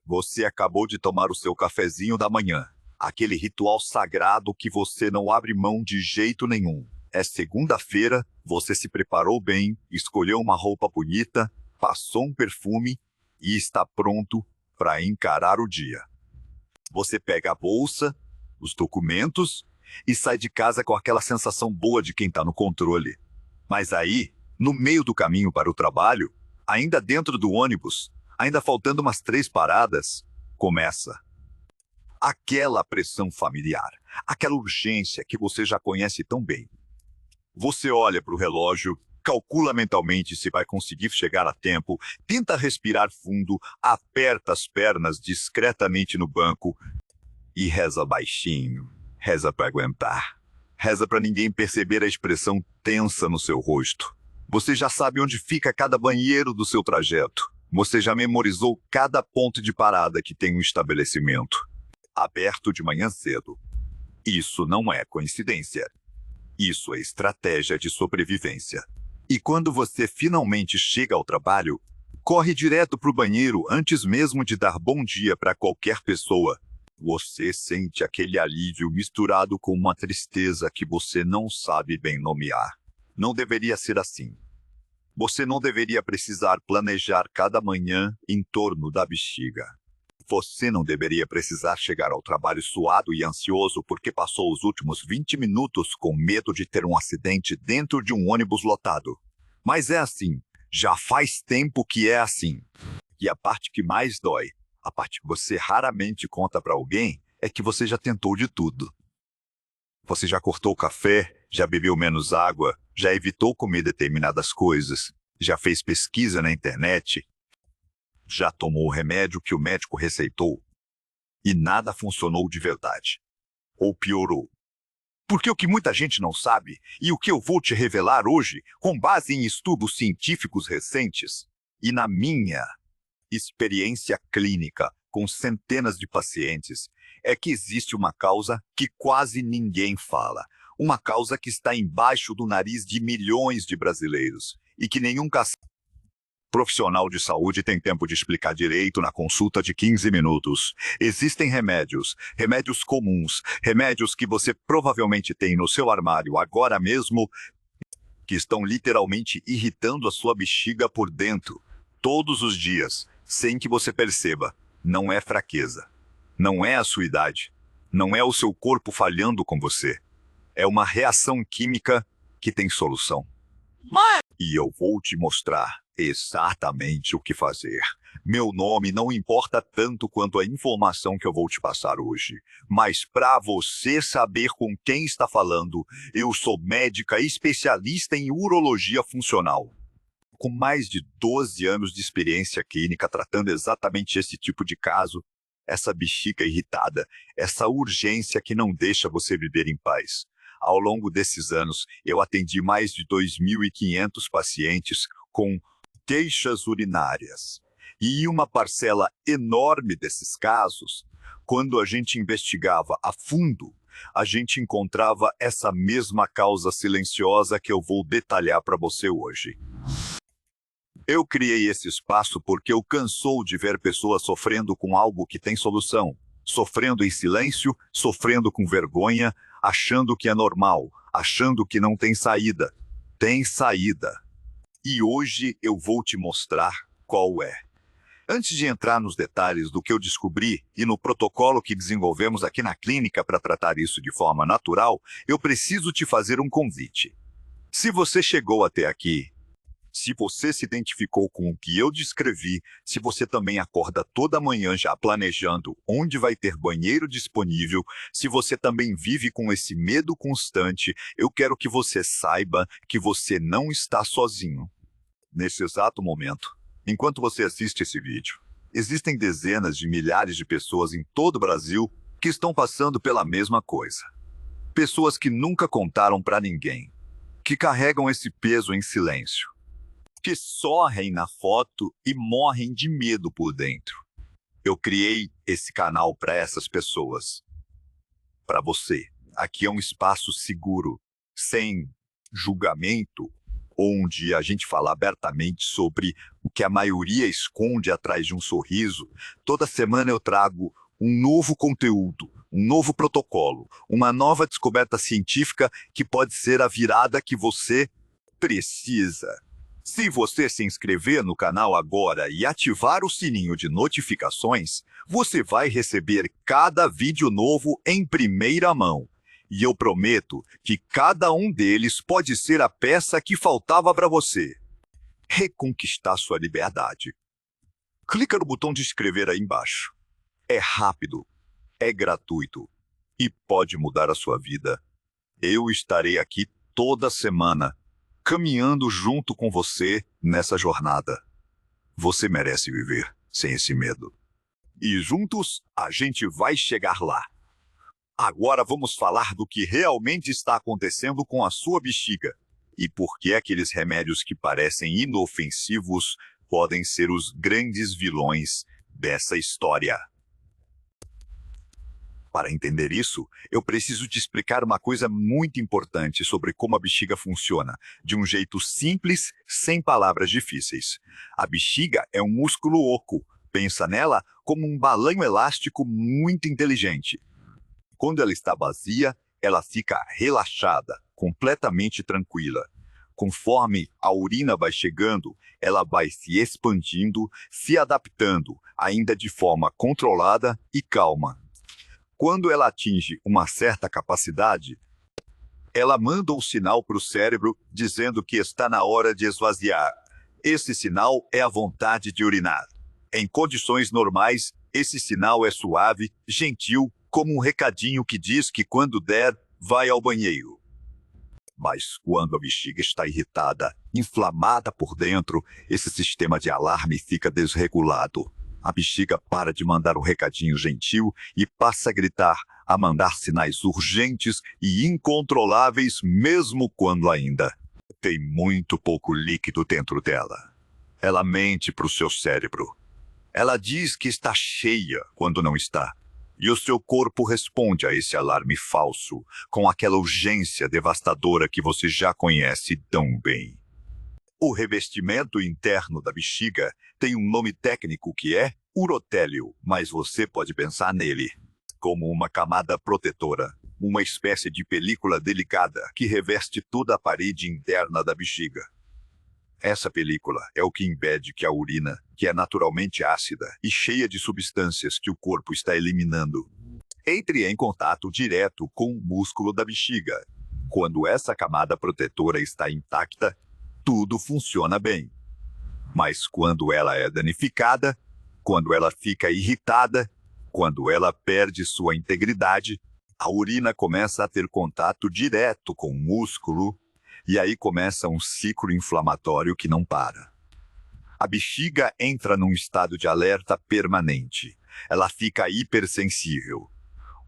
Você acabou de tomar o seu cafezinho da manhã. Aquele ritual sagrado que você não abre mão de jeito nenhum. É segunda-feira, você se preparou bem, escolheu uma roupa bonita, passou um perfume e está pronto para encarar o dia. Você pega a bolsa, os documentos e sai de casa com aquela sensação boa de quem está no controle. Mas aí, no meio do caminho para o trabalho, ainda dentro do ônibus, ainda faltando umas 3 paradas, começa aquela pressão familiar, aquela urgência que você já conhece tão bem. Você olha para o relógio, calcula mentalmente se vai conseguir chegar a tempo, tenta respirar fundo, aperta as pernas discretamente no banco e reza baixinho, reza para aguentar. Reza para ninguém perceber a expressão tensa no seu rosto. Você já sabe onde fica cada banheiro do seu trajeto. Você já memorizou cada ponto de parada que tem um estabelecimento. Aberto de manhã cedo. Isso não é coincidência. Isso é estratégia de sobrevivência. E quando você finalmente chega ao trabalho, corre direto para o banheiro antes mesmo de dar bom dia para qualquer pessoa. Você sente aquele alívio misturado com uma tristeza que você não sabe bem nomear. Não deveria ser assim. Você não deveria precisar planejar cada manhã em torno da bexiga. Você não deveria precisar chegar ao trabalho suado e ansioso porque passou os últimos 20 minutos com medo de ter um acidente dentro de um ônibus lotado. Mas é assim. Já faz tempo que é assim. E a parte que mais dói, a parte que você raramente conta para alguém, é que você já tentou de tudo. Você já cortou o café, já bebeu menos água, já evitou comer determinadas coisas, já fez pesquisa na internet, já tomou o remédio que o médico receitou e nada funcionou de verdade. Ou piorou. Porque o que muita gente não sabe, e o que eu vou te revelar hoje, com base em estudos científicos recentes, e na minha experiência clínica com centenas de pacientes, é que existe uma causa que quase ninguém fala. Uma causa que está embaixo do nariz de milhões de brasileiros e que nenhum profissional de saúde tem tempo de explicar direito na consulta de 15 minutos. Existem remédios, remédios comuns, remédios que você provavelmente tem no seu armário agora mesmo, que estão literalmente irritando a sua bexiga por dentro, todos os dias, sem que você perceba. Não é fraqueza, não é a sua idade, não é o seu corpo falhando com você. É uma reação química que tem solução. E eu vou te mostrar exatamente o que fazer. Meu nome não importa tanto quanto a informação que eu vou te passar hoje. Mas para você saber com quem está falando, eu sou médica especialista em urologia funcional. Com mais de 12 anos de experiência clínica tratando exatamente esse tipo de caso, essa bexiga irritada, essa urgência que não deixa você viver em paz. Ao longo desses anos, eu atendi mais de 2.500 pacientes com queixas urinárias. E uma parcela enorme desses casos, quando a gente investigava a fundo, a gente encontrava essa mesma causa silenciosa que eu vou detalhar para você hoje. Eu criei esse espaço porque eu cansou de ver pessoas sofrendo com algo que tem solução, sofrendo em silêncio, sofrendo com vergonha, achando que é normal, achando que não tem saída. Tem saída. E hoje eu vou te mostrar qual é. Antes de entrar nos detalhes do que eu descobri e no protocolo que desenvolvemos aqui na clínica para tratar isso de forma natural, eu preciso te fazer um convite. Se você chegou até aqui, se você se identificou com o que eu descrevi, se você também acorda toda manhã já planejando onde vai ter banheiro disponível, se você também vive com esse medo constante, eu quero que você saiba que você não está sozinho. Nesse exato momento, enquanto você assiste esse vídeo, existem dezenas de milhares de pessoas em todo o Brasil que estão passando pela mesma coisa. Pessoas que nunca contaram para ninguém, que carregam esse peso em silêncio, que sorrem na foto e morrem de medo por dentro. Eu criei esse canal para essas pessoas. Para você. Aqui é um espaço seguro, sem julgamento onde a gente fala abertamente sobre o que a maioria esconde atrás de um sorriso. Toda semana eu trago um novo conteúdo, um novo protocolo, uma nova descoberta científica que pode ser a virada que você precisa. Se você se inscrever no canal agora e ativar o sininho de notificações, você vai receber cada vídeo novo em primeira mão. E eu prometo que cada um deles pode ser a peça que faltava para você reconquistar sua liberdade. Clica no botão de inscrever aí embaixo. É rápido, é gratuito e pode mudar a sua vida. Eu estarei aqui toda semana, caminhando junto com você nessa jornada. Você merece viver sem esse medo. E juntos a gente vai chegar lá. Agora vamos falar do que realmente está acontecendo com a sua bexiga e por que aqueles remédios que parecem inofensivos podem ser os grandes vilões dessa história. Para entender isso, eu preciso te explicar uma coisa muito importante sobre como a bexiga funciona, de um jeito simples, sem palavras difíceis. A bexiga é um músculo oco. Pensa nela como um balão elástico muito inteligente. Quando ela está vazia, ela fica relaxada, completamente tranquila. Conforme a urina vai chegando, ela vai se expandindo, se adaptando, ainda de forma controlada e calma. Quando ela atinge uma certa capacidade, ela manda um sinal para o cérebro dizendo que está na hora de esvaziar. Esse sinal é a vontade de urinar. Em condições normais, esse sinal é suave, gentil, como um recadinho que diz que quando der, vai ao banheiro. Mas quando a bexiga está irritada, inflamada por dentro, esse sistema de alarme fica desregulado. A bexiga para de mandar um recadinho gentil e passa a gritar, a mandar sinais urgentes e incontroláveis, mesmo quando ainda tem muito pouco líquido dentro dela. Ela mente para o seu cérebro. Ela diz que está cheia quando não está. E o seu corpo responde a esse alarme falso, com aquela urgência devastadora que você já conhece tão bem. O revestimento interno da bexiga tem um nome técnico que é urotélio, mas você pode pensar nele como uma camada protetora, uma espécie de película delicada que reveste toda a parede interna da bexiga. Essa película é o que impede que a urina, que é naturalmente ácida e cheia de substâncias que o corpo está eliminando, entre em contato direto com o músculo da bexiga. Quando essa camada protetora está intacta, tudo funciona bem. Mas quando ela é danificada, quando ela fica irritada, quando ela perde sua integridade, a urina começa a ter contato direto com o músculo, e aí começa um ciclo inflamatório que não para. A bexiga entra num estado de alerta permanente. Ela fica hipersensível.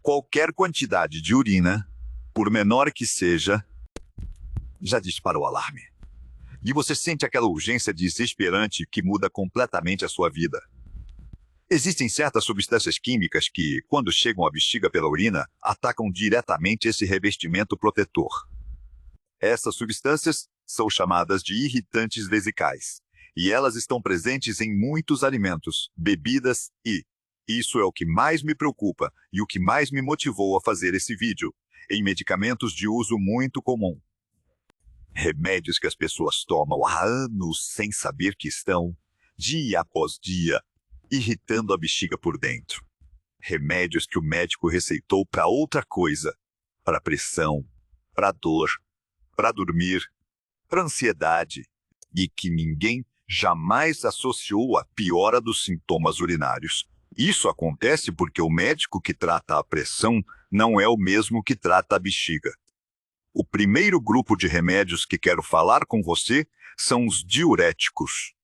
Qualquer quantidade de urina, por menor que seja, já dispara o alarme. E você sente aquela urgência desesperante que muda completamente a sua vida. Existem certas substâncias químicas que, quando chegam à bexiga pela urina, atacam diretamente esse revestimento protetor. Essas substâncias são chamadas de irritantes vesicais, e elas estão presentes em muitos alimentos, bebidas e, isso é o que mais me preocupa e o que mais me motivou a fazer esse vídeo, em medicamentos de uso muito comum. Remédios que as pessoas tomam há anos sem saber que estão, dia após dia, irritando a bexiga por dentro. Remédios que o médico receitou para outra coisa, para pressão, para dor, para dormir, para ansiedade, e que ninguém jamais associou à piora dos sintomas urinários. Isso acontece porque o médico que trata a pressão não é o mesmo que trata a bexiga. O primeiro grupo de remédios que quero falar com você são os diuréticos.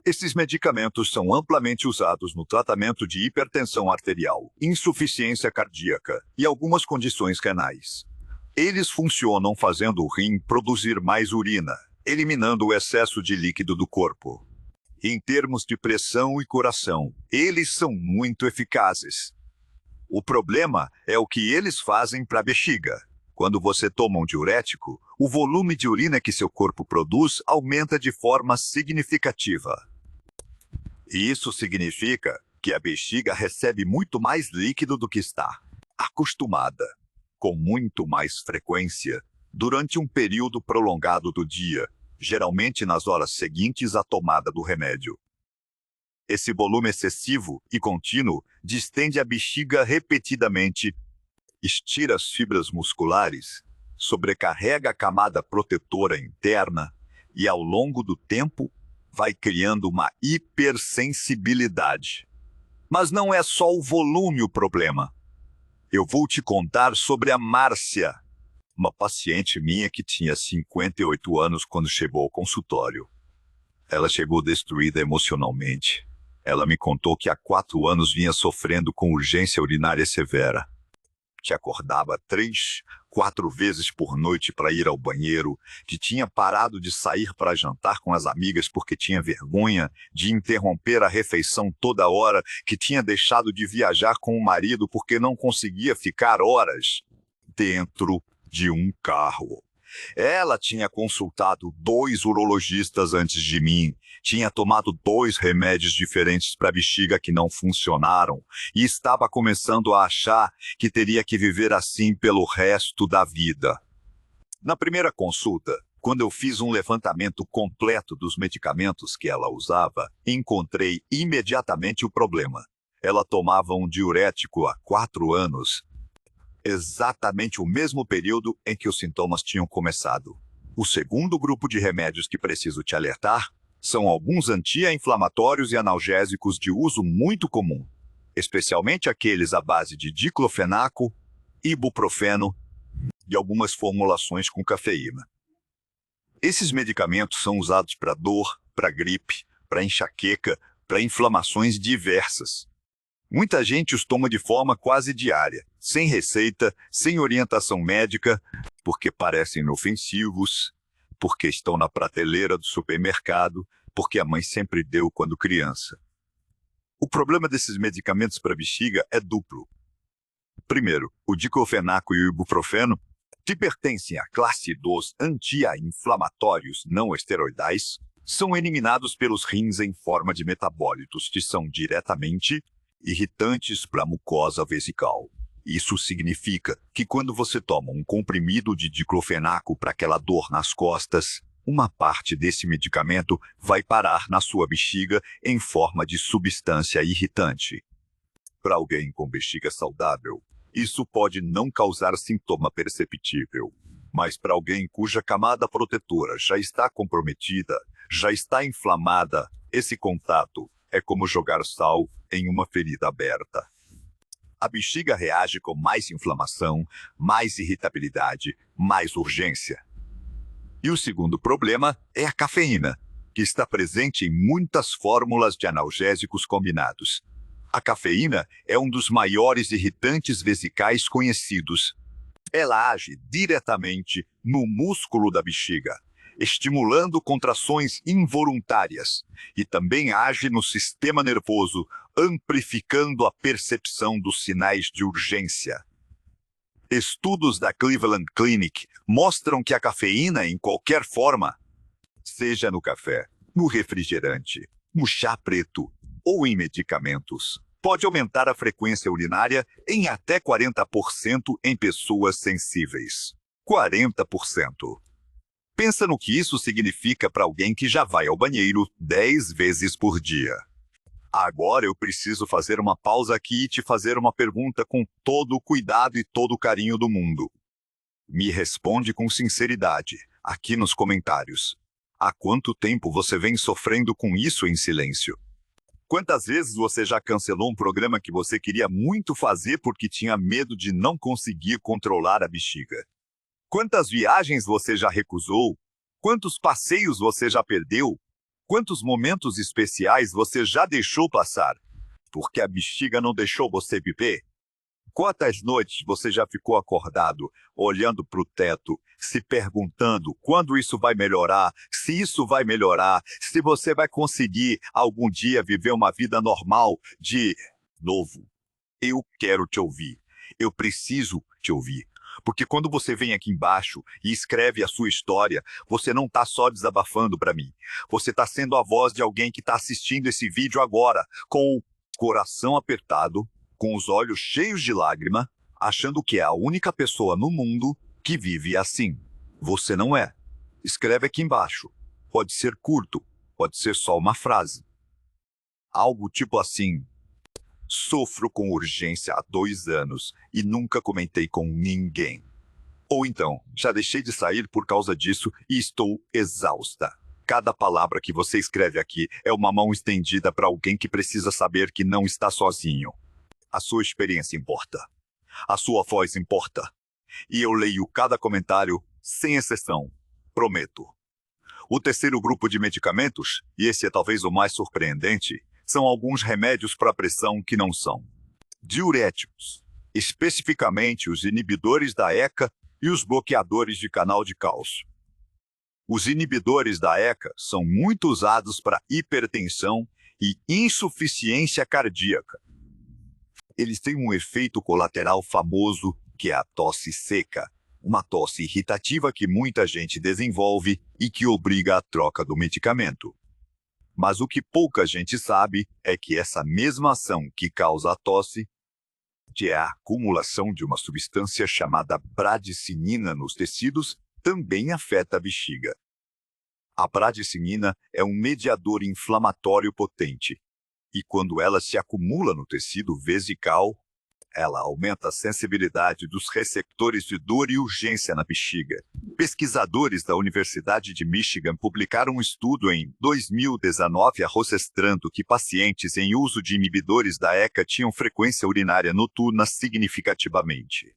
Esses medicamentos são amplamente usados no tratamento de hipertensão arterial, insuficiência cardíaca e algumas condições renais. Eles funcionam fazendo o rim produzir mais urina, eliminando o excesso de líquido do corpo. Em termos de pressão e coração, eles são muito eficazes. O problema é o que eles fazem para a bexiga. Quando você toma um diurético, o volume de urina que seu corpo produz aumenta de forma significativa. E isso significa que a bexiga recebe muito mais líquido do que está acostumada, com muito mais frequência, durante um período prolongado do dia, geralmente nas horas seguintes à tomada do remédio. Esse volume excessivo e contínuo distende a bexiga repetidamente, estira as fibras musculares, sobrecarrega a camada protetora interna e, ao longo do tempo, vai criando uma hipersensibilidade. Mas não é só o volume o problema. Eu vou te contar sobre a Márcia, uma paciente minha que tinha 58 anos quando chegou ao consultório. Ela chegou destruída emocionalmente. Ela me contou que há 4 anos vinha sofrendo com urgência urinária severa, que acordava 3, 4 vezes por noite para ir ao banheiro, que tinha parado de sair para jantar com as amigas porque tinha vergonha de interromper a refeição toda hora, que tinha deixado de viajar com o marido porque não conseguia ficar horas dentro de um carro. Ela tinha consultado 2 urologistas antes de mim, tinha tomado 2 remédios diferentes para a bexiga que não funcionaram e estava começando a achar que teria que viver assim pelo resto da vida. Na primeira consulta, quando eu fiz um levantamento completo dos medicamentos que ela usava, encontrei imediatamente o problema. Ela tomava um diurético há 4 anos, exatamente o mesmo período em que os sintomas tinham começado. O segundo grupo de remédios que preciso te alertar são alguns anti-inflamatórios e analgésicos de uso muito comum, especialmente aqueles à base de diclofenaco, ibuprofeno e algumas formulações com cafeína. Esses medicamentos são usados para dor, para gripe, para enxaqueca, para inflamações diversas. Muita gente os toma de forma quase diária, sem receita, sem orientação médica, porque parecem inofensivos, porque estão na prateleira do supermercado, porque a mãe sempre deu quando criança. O problema desses medicamentos para bexiga é duplo. Primeiro, o diclofenaco e o ibuprofeno, que pertencem à classe dos anti-inflamatórios não esteroidais, são eliminados pelos rins em forma de metabólitos que são diretamente irritantes para a mucosa vesical. Isso significa que quando você toma um comprimido de diclofenaco para aquela dor nas costas, uma parte desse medicamento vai parar na sua bexiga em forma de substância irritante. Para alguém com bexiga saudável, isso pode não causar sintoma perceptível, mas para alguém cuja camada protetora já está comprometida, já está inflamada, esse contato é como jogar sal em uma ferida aberta. A bexiga reage com mais inflamação, mais irritabilidade, mais urgência. E o segundo problema é a cafeína, que está presente em muitas fórmulas de analgésicos combinados. A cafeína é um dos maiores irritantes vesicais conhecidos. Ela age diretamente no músculo da bexiga, estimulando contrações involuntárias, e também age no sistema nervoso, amplificando a percepção dos sinais de urgência. Estudos da Cleveland Clinic mostram que a cafeína em qualquer forma, seja no café, no refrigerante, no chá preto ou em medicamentos, pode aumentar a frequência urinária em até 40% em pessoas sensíveis. 40%. Pensa no que isso significa para alguém que já vai ao banheiro 10 vezes por dia. Agora eu preciso fazer uma pausa aqui e te fazer uma pergunta com todo o cuidado e todo o carinho do mundo. Me responde com sinceridade, aqui nos comentários. Há quanto tempo você vem sofrendo com isso em silêncio? Quantas vezes você já cancelou um programa que você queria muito fazer porque tinha medo de não conseguir controlar a bexiga? Quantas viagens você já recusou? Quantos passeios você já perdeu? Quantos momentos especiais você já deixou passar? Porque a bexiga não deixou você viver? Quantas noites você já ficou acordado, olhando para o teto, se perguntando quando isso vai melhorar, se isso vai melhorar, se você vai conseguir algum dia viver uma vida normal de novo? Eu quero te ouvir. Eu preciso te ouvir. Porque quando você vem aqui embaixo e escreve a sua história, você não está só desabafando para mim. Você está sendo a voz de alguém que está assistindo esse vídeo agora, com o coração apertado, com os olhos cheios de lágrima, achando que é a única pessoa no mundo que vive assim. Você não é. Escreve aqui embaixo. Pode ser curto, pode ser só uma frase. Algo tipo assim: sofro com urgência há 2 anos e nunca comentei com ninguém. Ou então, já deixei de sair por causa disso e estou exausta. Cada palavra que você escreve aqui é uma mão estendida para alguém que precisa saber que não está sozinho. A sua experiência importa. A sua voz importa. E eu leio cada comentário, sem exceção. Prometo. O terceiro grupo de medicamentos, e esse é talvez o mais surpreendente, são alguns remédios para pressão que não são diuréticos, especificamente os inibidores da ECA e os bloqueadores de canal de cálcio. Os inibidores da ECA são muito usados para hipertensão e insuficiência cardíaca. Eles têm um efeito colateral famoso, que é a tosse seca, uma tosse irritativa que muita gente desenvolve e que obriga a troca do medicamento. Mas o que pouca gente sabe é que essa mesma ação que causa a tosse é a acumulação de uma substância chamada bradicinina nos tecidos, também afeta a bexiga. A bradicinina é um mediador inflamatório potente, e quando ela se acumula no tecido vesical, ela aumenta a sensibilidade dos receptores de dor e urgência na bexiga. Pesquisadores da Universidade de Michigan publicaram um estudo em 2019 mostrando que pacientes em uso de inibidores da ECA tinham frequência urinária noturna significativamente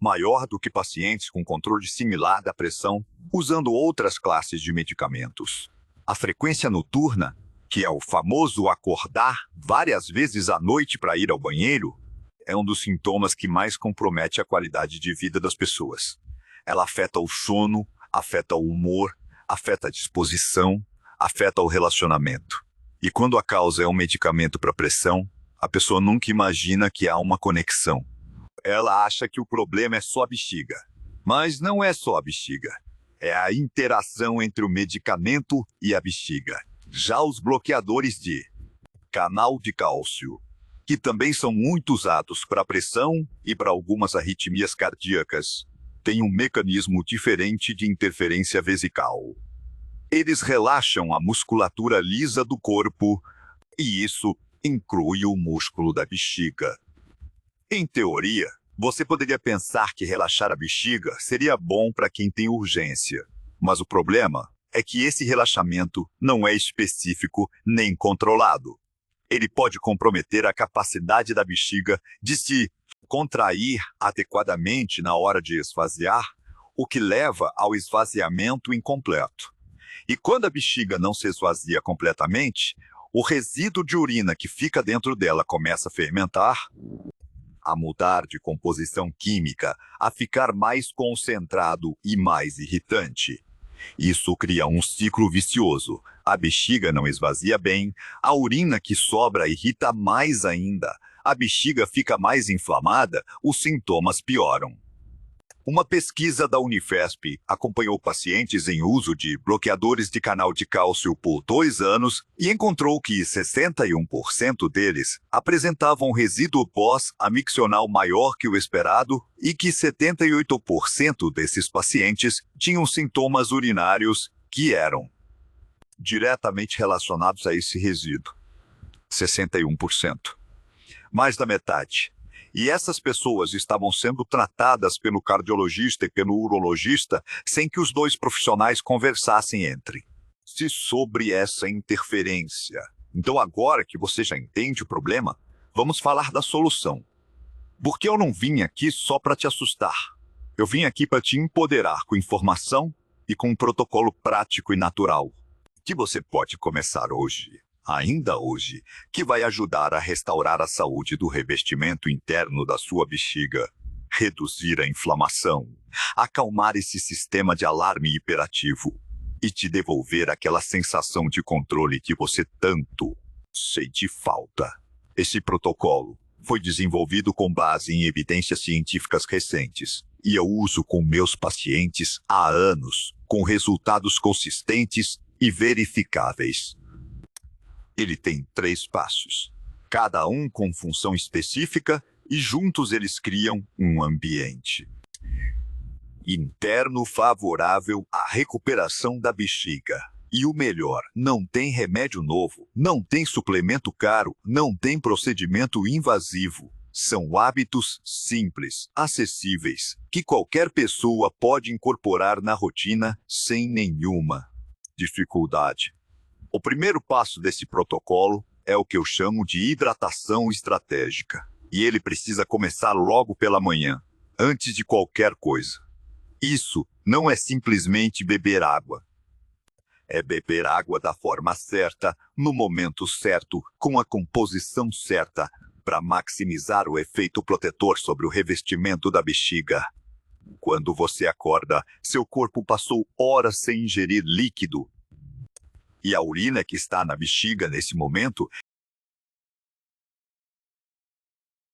maior do que pacientes com controle similar da pressão usando outras classes de medicamentos. A frequência noturna, que é o famoso acordar várias vezes à noite para ir ao banheiro, é um dos sintomas que mais compromete a qualidade de vida das pessoas. Ela afeta o sono, afeta o humor, afeta a disposição, afeta o relacionamento. E quando a causa é um medicamento para pressão, a pessoa nunca imagina que há uma conexão. Ela acha que o problema é só a bexiga. Mas não é só a bexiga. É a interação entre o medicamento e a bexiga. Já os bloqueadores de canal de cálcio, que também são muito usados para pressão e para algumas arritmias cardíacas, têm um mecanismo diferente de interferência vesical. Eles relaxam a musculatura lisa do corpo, e isso inclui o músculo da bexiga. Em teoria, você poderia pensar que relaxar a bexiga seria bom para quem tem urgência, mas o problema é que esse relaxamento não é específico nem controlado. Ele pode comprometer a capacidade da bexiga de se contrair adequadamente na hora de esvaziar, o que leva ao esvaziamento incompleto. E quando a bexiga não se esvazia completamente, o resíduo de urina que fica dentro dela começa a fermentar, a mudar de composição química, a ficar mais concentrado e mais irritante. Isso cria um ciclo vicioso. A bexiga não esvazia bem, a urina que sobra irrita mais ainda, a bexiga fica mais inflamada, os sintomas pioram. Uma pesquisa da Unifesp acompanhou pacientes em uso de bloqueadores de canal de cálcio por 2 anos e encontrou que 61% deles apresentavam resíduo pós-amiccional maior que o esperado e que 78% desses pacientes tinham sintomas urinários que eram diretamente relacionados a esse resíduo. 61%. Mais da metade. E essas pessoas estavam sendo tratadas pelo cardiologista e pelo urologista sem que os dois profissionais conversassem entre-se sobre essa interferência. Então agora que você já entende o problema, vamos falar da solução. Porque eu não vim aqui só para te assustar. Eu vim aqui para te empoderar com informação e com um protocolo prático e natural, que você pode começar hoje. Ainda hoje, que vai ajudar a restaurar a saúde do revestimento interno da sua bexiga, reduzir a inflamação, acalmar esse sistema de alarme hiperativo e te devolver aquela sensação de controle que você tanto sente falta. Esse protocolo foi desenvolvido com base em evidências científicas recentes e eu uso com meus pacientes há anos, com resultados consistentes e verificáveis. Ele tem 3 passos, cada um com função específica, e juntos eles criam um ambiente interno favorável à recuperação da bexiga. E o melhor, não tem remédio novo, não tem suplemento caro, não tem procedimento invasivo. São hábitos simples, acessíveis, que qualquer pessoa pode incorporar na rotina sem nenhuma dificuldade. O primeiro passo desse protocolo é o que eu chamo de hidratação estratégica. E ele precisa começar logo pela manhã, antes de qualquer coisa. Isso não é simplesmente beber água. É beber água da forma certa, no momento certo, com a composição certa, para maximizar o efeito protetor sobre o revestimento da bexiga. Quando você acorda, seu corpo passou horas sem ingerir líquido. E a urina que está na bexiga nesse momento.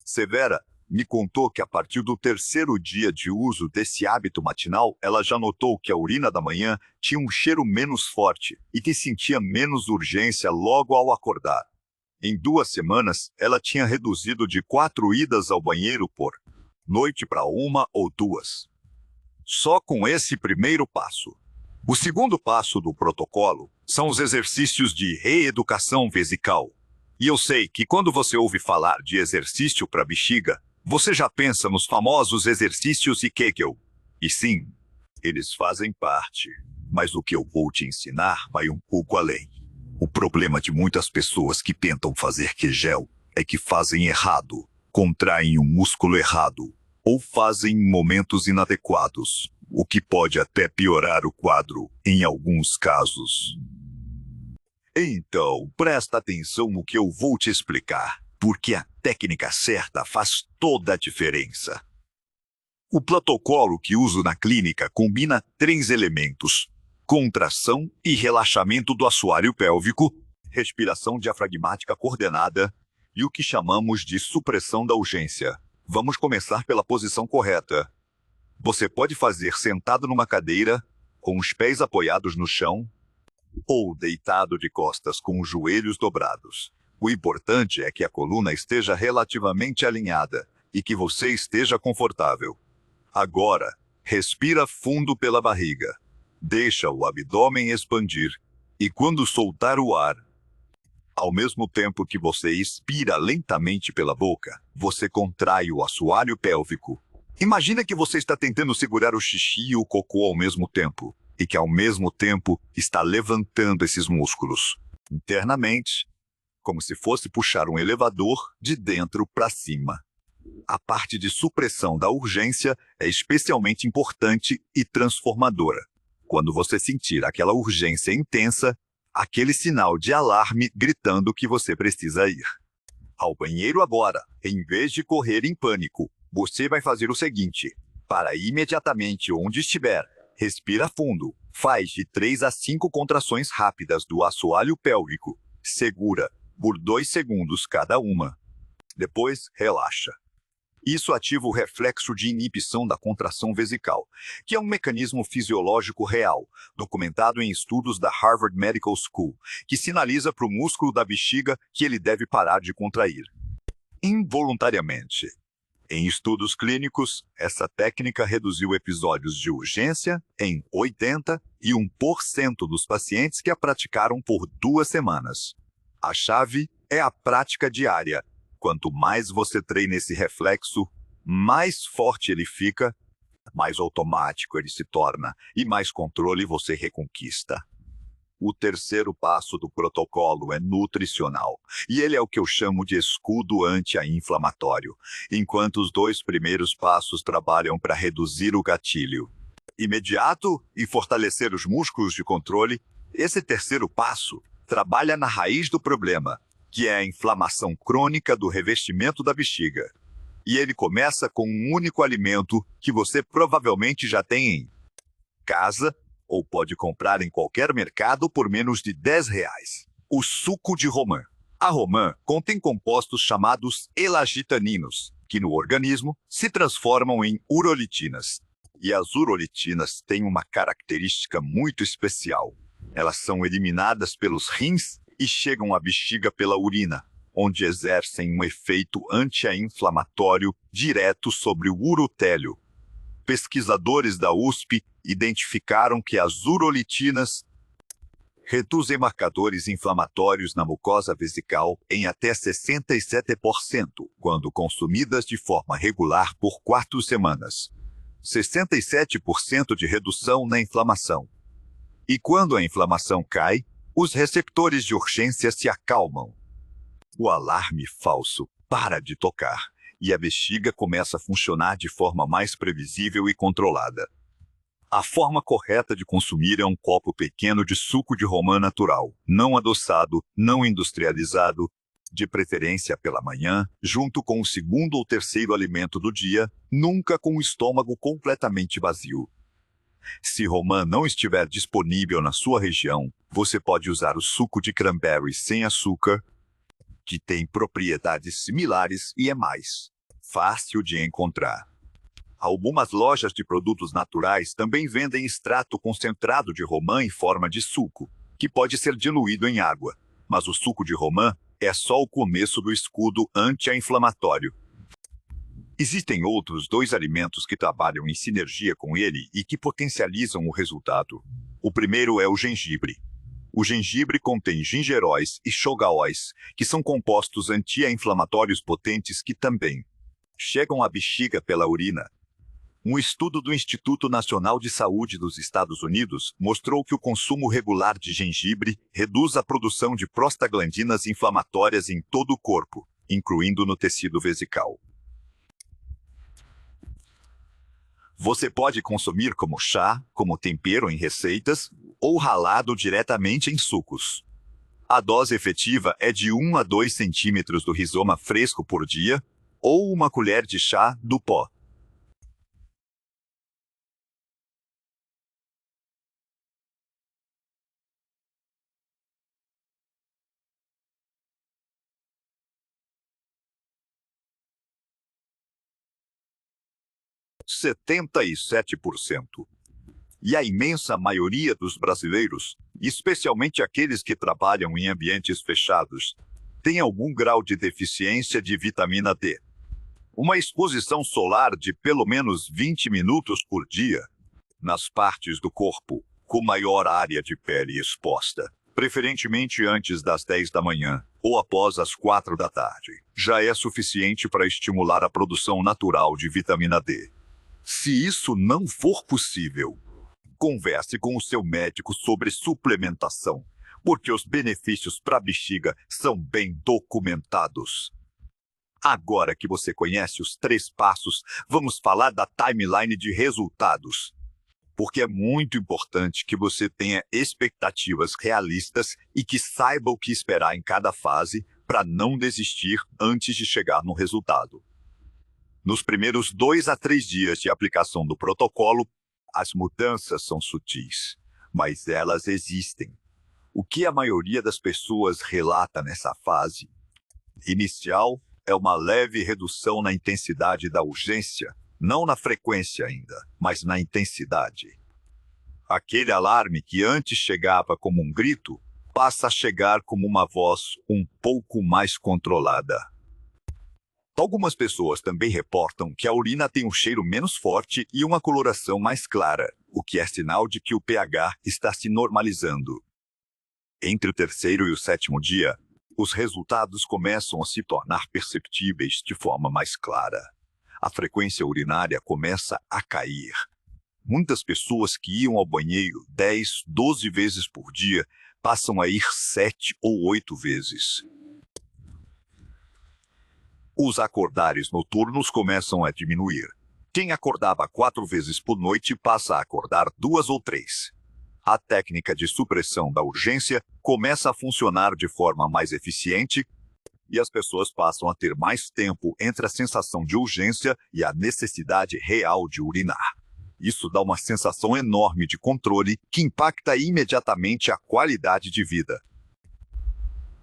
Severa me contou que a partir do 3º dia de uso desse hábito matinal, ela já notou que a urina da manhã tinha um cheiro menos forte e que sentia menos urgência logo ao acordar. Em 2 semanas, ela tinha reduzido de 4 idas ao banheiro por noite para 1 ou 2. Só com esse primeiro passo. O segundo passo do protocolo são os exercícios de reeducação vesical. E eu sei que quando você ouve falar de exercício para bexiga, você já pensa nos famosos exercícios de Kegel. E sim, eles fazem parte. Mas o que eu vou te ensinar vai um pouco além. O problema de muitas pessoas que tentam fazer Kegel é que fazem errado, contraem o músculo errado, ou fazem em momentos inadequados, o que pode até piorar o quadro em alguns casos. Então, presta atenção no que eu vou te explicar, porque a técnica certa faz toda a diferença. O protocolo que uso na clínica combina 3 elementos: contração e relaxamento do assoalho pélvico, respiração diafragmática coordenada e o que chamamos de supressão da urgência. Vamos começar pela posição correta. Você pode fazer sentado numa cadeira, com os pés apoiados no chão, ou deitado de costas com os joelhos dobrados. O importante é que a coluna esteja relativamente alinhada e que você esteja confortável. Agora, respira fundo pela barriga. Deixa o abdômen expandir. E quando soltar o ar, ao mesmo tempo que você expira lentamente pela boca, você contrai o assoalho pélvico. Imagina que você está tentando segurar o xixi e o cocô ao mesmo tempo, e que ao mesmo tempo está levantando esses músculos internamente, como se fosse puxar um elevador de dentro para cima. A parte de supressão da urgência é especialmente importante e transformadora. Quando você sentir aquela urgência intensa, aquele sinal de alarme gritando que você precisa ir ao banheiro agora, em vez de correr em pânico, você vai fazer o seguinte: para imediatamente onde estiver, respira fundo, faz de 3 a 5 contrações rápidas do assoalho pélvico, segura por 2 segundos cada uma. Depois, relaxa. Isso ativa o reflexo de inibição da contração vesical, que é um mecanismo fisiológico real, documentado em estudos da Harvard Medical School, que sinaliza para o músculo da bexiga que ele deve parar de contrair involuntariamente. Em estudos clínicos, essa técnica reduziu episódios de urgência em 81% dos pacientes que a praticaram por 2 semanas. A chave é a prática diária. Quanto mais você treina esse reflexo, mais forte ele fica, mais automático ele se torna e mais controle você reconquista. O terceiro passo do protocolo é nutricional, e ele é o que eu chamo de escudo anti-inflamatório, enquanto os 2 primeiros passos trabalham para reduzir o gatilho imediato e fortalecer os músculos de controle. Esse terceiro passo trabalha na raiz do problema, que é a inflamação crônica do revestimento da bexiga. E ele começa com um único alimento que você provavelmente já tem em casa, ou pode comprar em qualquer mercado por menos de R$10. O suco de romã. A romã contém compostos chamados elagitaninos, que no organismo se transformam em urolitinas. E as urolitinas têm uma característica muito especial. Elas são eliminadas pelos rins e chegam à bexiga pela urina, onde exercem um efeito anti-inflamatório direto sobre o urotélio. Pesquisadores da USP identificaram que as urolitinas reduzem marcadores inflamatórios na mucosa vesical em até 67% quando consumidas de forma regular por 4 semanas. 67% de redução na inflamação. E quando a inflamação cai, os receptores de urgência se acalmam. O alarme falso para de tocar e a bexiga começa a funcionar de forma mais previsível e controlada. A forma correta de consumir é um copo pequeno de suco de romã natural, não adoçado, não industrializado, de preferência pela manhã, junto com o segundo ou terceiro alimento do dia, nunca com o estômago completamente vazio. Se romã não estiver disponível na sua região, você pode usar o suco de cranberry sem açúcar, que tem propriedades similares e é mais fácil de encontrar. Algumas lojas de produtos naturais também vendem extrato concentrado de romã em forma de suco, que pode ser diluído em água, mas o suco de romã é só o começo do escudo anti-inflamatório. Existem outros 2 alimentos que trabalham em sinergia com ele e que potencializam o resultado. O primeiro é o gengibre. O gengibre contém gingeróis e shogaóis, que são compostos anti-inflamatórios potentes que também chegam à bexiga pela urina. Um estudo do Instituto Nacional de Saúde dos Estados Unidos mostrou que o consumo regular de gengibre reduz a produção de prostaglandinas inflamatórias em todo o corpo, incluindo no tecido vesical. Você pode consumir como chá, como tempero em receitas, ou ralado diretamente em sucos. A dose efetiva é de 1 a 2 centímetros do rizoma fresco por dia, ou uma colher de chá do pó. – 77%. E a imensa maioria dos brasileiros, especialmente aqueles que trabalham em ambientes fechados, tem algum grau de deficiência de vitamina D. Uma exposição solar de pelo menos 20 minutos por dia, nas partes do corpo com maior área de pele exposta, preferentemente antes das 10 da manhã ou após as 4 da tarde, já é suficiente para estimular a produção natural de vitamina D. Se isso não for possível, converse com o seu médico sobre suplementação, porque os benefícios para a bexiga são bem documentados. Agora que você conhece os 3 passos, vamos falar da timeline de resultados. Porque é muito importante que você tenha expectativas realistas e que saiba o que esperar em cada fase para não desistir antes de chegar no resultado. Nos primeiros 2 a 3 dias de aplicação do protocolo, as mudanças são sutis, mas elas existem. O que a maioria das pessoas relata nessa fase inicial é uma leve redução na intensidade da urgência, não na frequência ainda, mas na intensidade. Aquele alarme que antes chegava como um grito, passa a chegar como uma voz um pouco mais controlada. Algumas pessoas também reportam que a urina tem um cheiro menos forte e uma coloração mais clara, o que é sinal de que o pH está se normalizando. Entre o 3º e o 7º dia, os resultados começam a se tornar perceptíveis de forma mais clara. A frequência urinária começa a cair. Muitas pessoas que iam ao banheiro 10, 12 vezes por dia passam a ir 7 ou 8 vezes. Os acordares noturnos começam a diminuir. Quem acordava 4 vezes por noite passa a acordar 2 ou 3. A técnica de supressão da urgência começa a funcionar de forma mais eficiente e as pessoas passam a ter mais tempo entre a sensação de urgência e a necessidade real de urinar. Isso dá uma sensação enorme de controle que impacta imediatamente a qualidade de vida.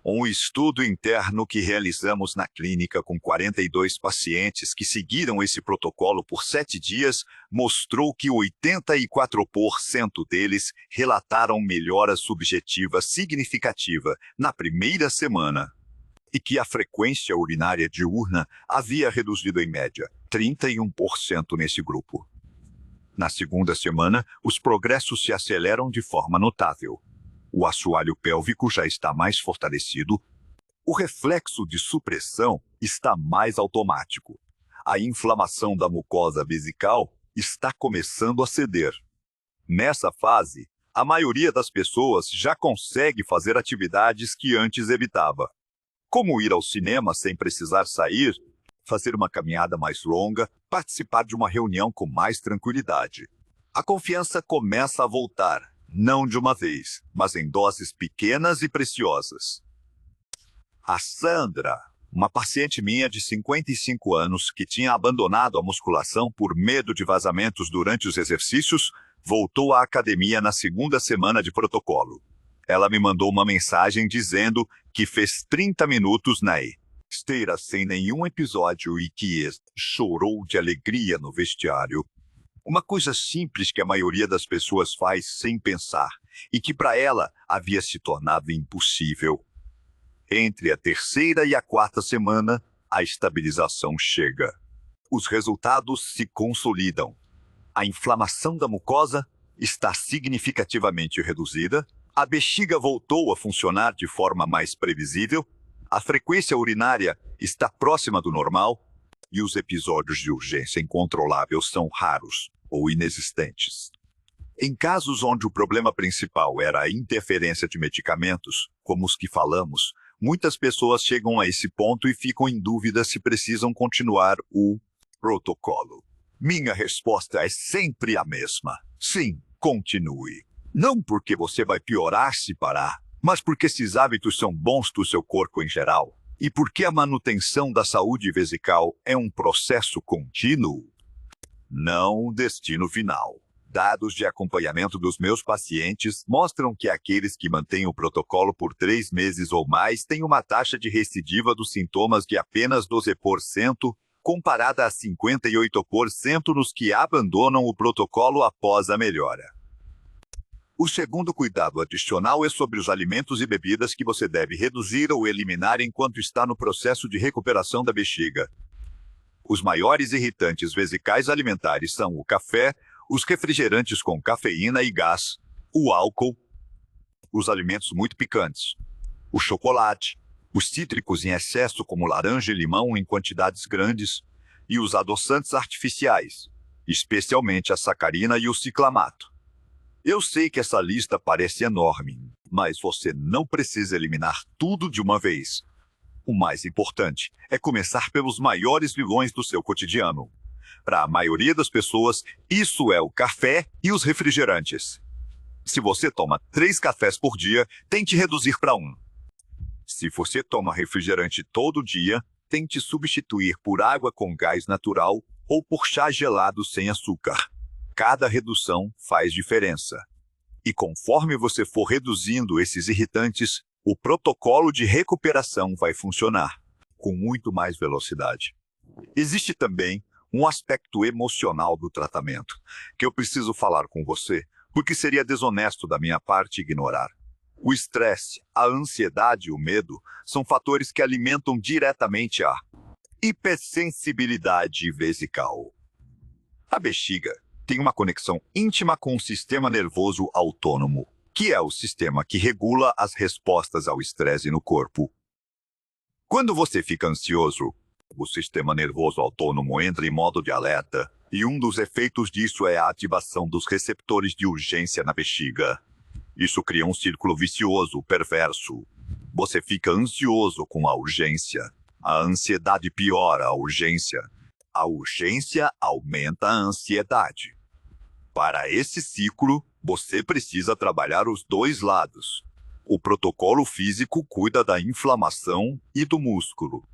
Um estudo interno que realizamos na clínica com 42 pacientes que seguiram esse protocolo por 7 dias mostrou que 84% deles relataram melhora subjetiva significativa na primeira semana e que a frequência urinária diurna havia reduzido em média 31% nesse grupo. Na segunda semana, os progressos se aceleram de forma notável. O assoalho pélvico já está mais fortalecido. O reflexo de supressão está mais automático. A inflamação da mucosa vesical está começando a ceder. Nessa fase, a maioria das pessoas já consegue fazer atividades que antes evitava, como ir ao cinema sem precisar sair, fazer uma caminhada mais longa, participar de uma reunião com mais tranquilidade. A confiança começa a voltar. Não de uma vez, mas em doses pequenas e preciosas. A Sandra, uma paciente minha de 55 anos que tinha abandonado a musculação por medo de vazamentos durante os exercícios, voltou à academia na segunda semana de protocolo. Ela me mandou uma mensagem dizendo que fez 30 minutos na esteira sem nenhum episódio e que chorou de alegria no vestiário. Uma coisa simples que a maioria das pessoas faz sem pensar e que para ela havia se tornado impossível. Entre a terceira e a quarta semana, a estabilização chega. Os resultados se consolidam. A inflamação da mucosa está significativamente reduzida, a bexiga voltou a funcionar de forma mais previsível, a frequência urinária está próxima do normal, e os episódios de urgência incontrolável são raros ou inexistentes. Em casos onde o problema principal era a interferência de medicamentos, como os que falamos, muitas pessoas chegam a esse ponto e ficam em dúvida se precisam continuar o protocolo. Minha resposta é sempre a mesma. Sim, continue. Não porque você vai piorar se parar, mas porque esses hábitos são bons para o seu corpo em geral. E porque a manutenção da saúde vesical é um processo contínuo, não um destino final. Dados de acompanhamento dos meus pacientes mostram que aqueles que mantêm o protocolo por 3 meses ou mais têm uma taxa de recidiva dos sintomas de apenas 12%, comparada a 58% nos que abandonam o protocolo após a melhora. O segundo cuidado adicional é sobre os alimentos e bebidas que você deve reduzir ou eliminar enquanto está no processo de recuperação da bexiga. Os maiores irritantes vesicais alimentares são o café, os refrigerantes com cafeína e gás, o álcool, os alimentos muito picantes, o chocolate, os cítricos em excesso como laranja e limão em quantidades grandes e os adoçantes artificiais, especialmente a sacarina e o ciclamato. Eu sei que essa lista parece enorme, mas você não precisa eliminar tudo de uma vez. O mais importante é começar pelos maiores vilões do seu cotidiano. Para a maioria das pessoas, isso é o café e os refrigerantes. Se você toma 3 cafés por dia, tente reduzir para 1. Se você toma refrigerante todo dia, tente substituir por água com gás natural ou por chá gelado sem açúcar. Cada redução faz diferença. E conforme você for reduzindo esses irritantes, o protocolo de recuperação vai funcionar com muito mais velocidade. Existe também um aspecto emocional do tratamento, que eu preciso falar com você, porque seria desonesto da minha parte ignorar. O estresse, a ansiedade e o medo são fatores que alimentam diretamente a hipersensibilidade vesical. A bexiga tem uma conexão íntima com o sistema nervoso autônomo, que é o sistema que regula as respostas ao estresse no corpo. Quando você fica ansioso, o sistema nervoso autônomo entra em modo de alerta, e um dos efeitos disso é a ativação dos receptores de urgência na bexiga. Isso cria um círculo vicioso, perverso. Você fica ansioso com a urgência. A ansiedade piora a urgência. A urgência aumenta a ansiedade. Para esse ciclo, você precisa trabalhar os dois lados. O protocolo físico cuida da inflamação e do músculo.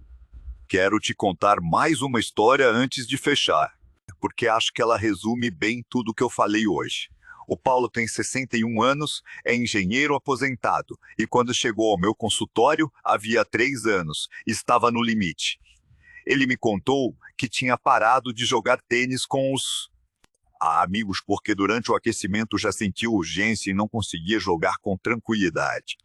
Quero te contar mais uma história antes de fechar, porque acho que ela resume bem tudo o que eu falei hoje. O Paulo tem 61 anos, é engenheiro aposentado e quando chegou ao meu consultório havia 3 anos, estava no limite. Ele me contou que tinha parado de jogar tênis com os amigos porque durante o aquecimento já sentiu urgência e não conseguia jogar com tranquilidade.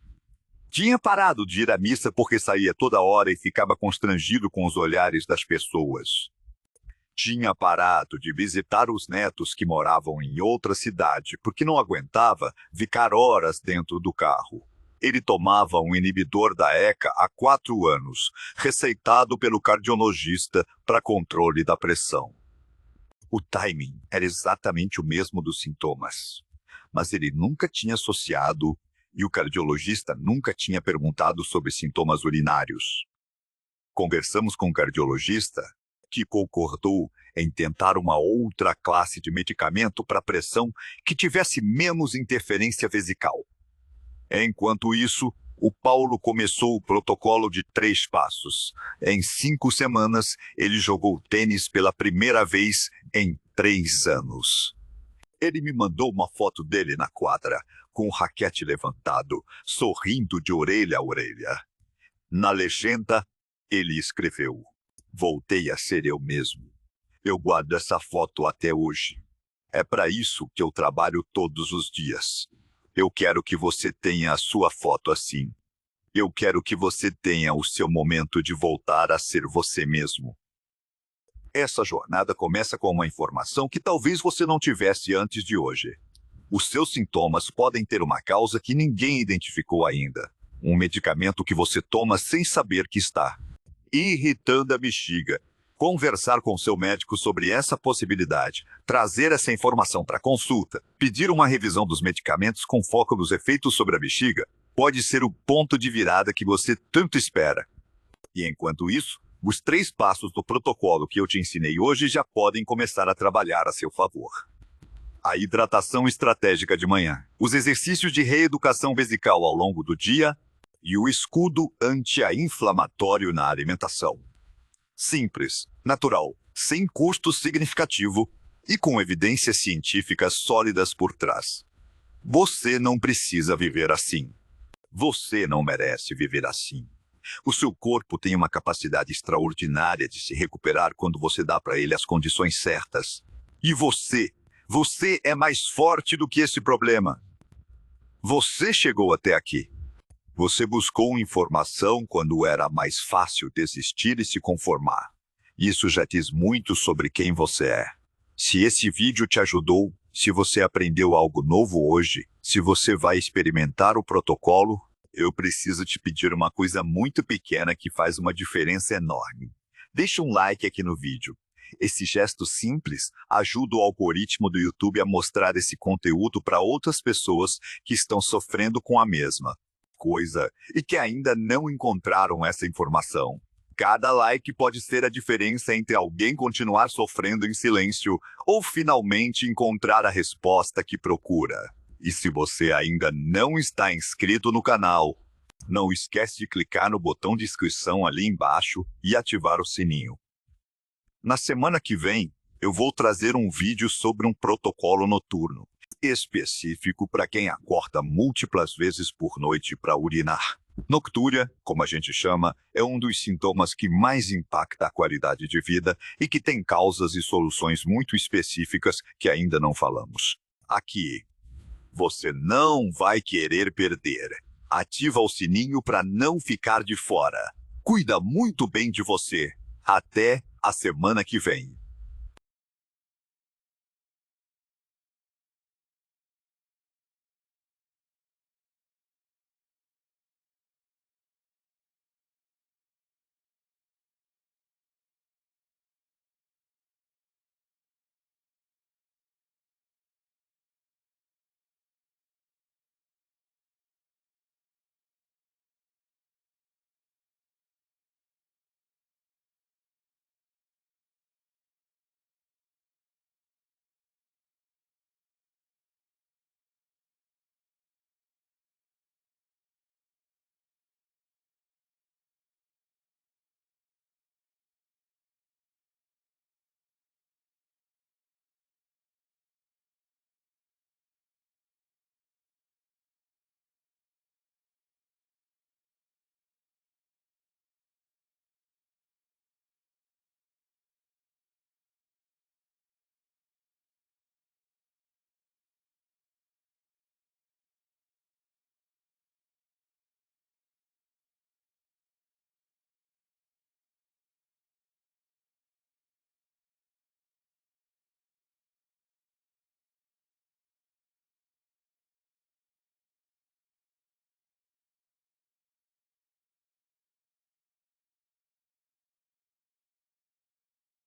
Tinha parado de ir à missa porque saía toda hora e ficava constrangido com os olhares das pessoas. Tinha parado de visitar os netos que moravam em outra cidade porque não aguentava ficar horas dentro do carro. Ele tomava um inibidor da ECA há 4 anos, receitado pelo cardiologista para controle da pressão. O timing era exatamente o mesmo dos sintomas, mas ele nunca tinha associado e o cardiologista nunca tinha perguntado sobre sintomas urinários. Conversamos com o cardiologista, que concordou em tentar uma outra classe de medicamento para pressão que tivesse menos interferência vesical. Enquanto isso, o Paulo começou o protocolo de 3 passos. Em 5 semanas, ele jogou tênis pela primeira vez em 3 anos. Ele me mandou uma foto dele na quadra, com o raquete levantado, sorrindo de orelha a orelha. Na legenda, ele escreveu: "Voltei a ser eu mesmo." Eu guardo essa foto até hoje. É para isso que eu trabalho todos os dias. Eu quero que você tenha a sua foto assim. Eu quero que você tenha o seu momento de voltar a ser você mesmo. Essa jornada começa com uma informação que talvez você não tivesse antes de hoje. Os seus sintomas podem ter uma causa que ninguém identificou ainda. Um medicamento que você toma sem saber que está irritando a bexiga. Conversar com seu médico sobre essa possibilidade, trazer essa informação para consulta, pedir uma revisão dos medicamentos com foco nos efeitos sobre a bexiga, pode ser o ponto de virada que você tanto espera. E enquanto isso, os 3 passos do protocolo que eu te ensinei hoje já podem começar a trabalhar a seu favor. A hidratação estratégica de manhã, os exercícios de reeducação vesical ao longo do dia e o escudo anti-inflamatório na alimentação. Simples, natural, sem custo significativo e com evidências científicas sólidas por trás. Você não precisa viver assim. Você não merece viver assim. O seu corpo tem uma capacidade extraordinária de se recuperar quando você dá para ele as condições certas. E você é mais forte do que esse problema. Você chegou até aqui. Você buscou informação quando era mais fácil desistir e se conformar. Isso já diz muito sobre quem você é. Se esse vídeo te ajudou, se você aprendeu algo novo hoje, se você vai experimentar o protocolo, eu preciso te pedir uma coisa muito pequena que faz uma diferença enorme. Deixa um like aqui no vídeo. Esse gesto simples ajuda o algoritmo do YouTube a mostrar esse conteúdo para outras pessoas que estão sofrendo com a mesma coisa e que ainda não encontraram essa informação. Cada like pode ser a diferença entre alguém continuar sofrendo em silêncio ou finalmente encontrar a resposta que procura. E se você ainda não está inscrito no canal, não esquece de clicar no botão de inscrição ali embaixo e ativar o sininho. Na semana que vem, eu vou trazer um vídeo sobre um protocolo noturno, específico para quem acorda múltiplas vezes por noite para urinar. Noctúria, como a gente chama, é um dos sintomas que mais impacta a qualidade de vida e que tem causas e soluções muito específicas que ainda não falamos. Aqui, você não vai querer perder. Ativa o sininho para não ficar de fora. Cuida muito bem de você. Até a semana que vem.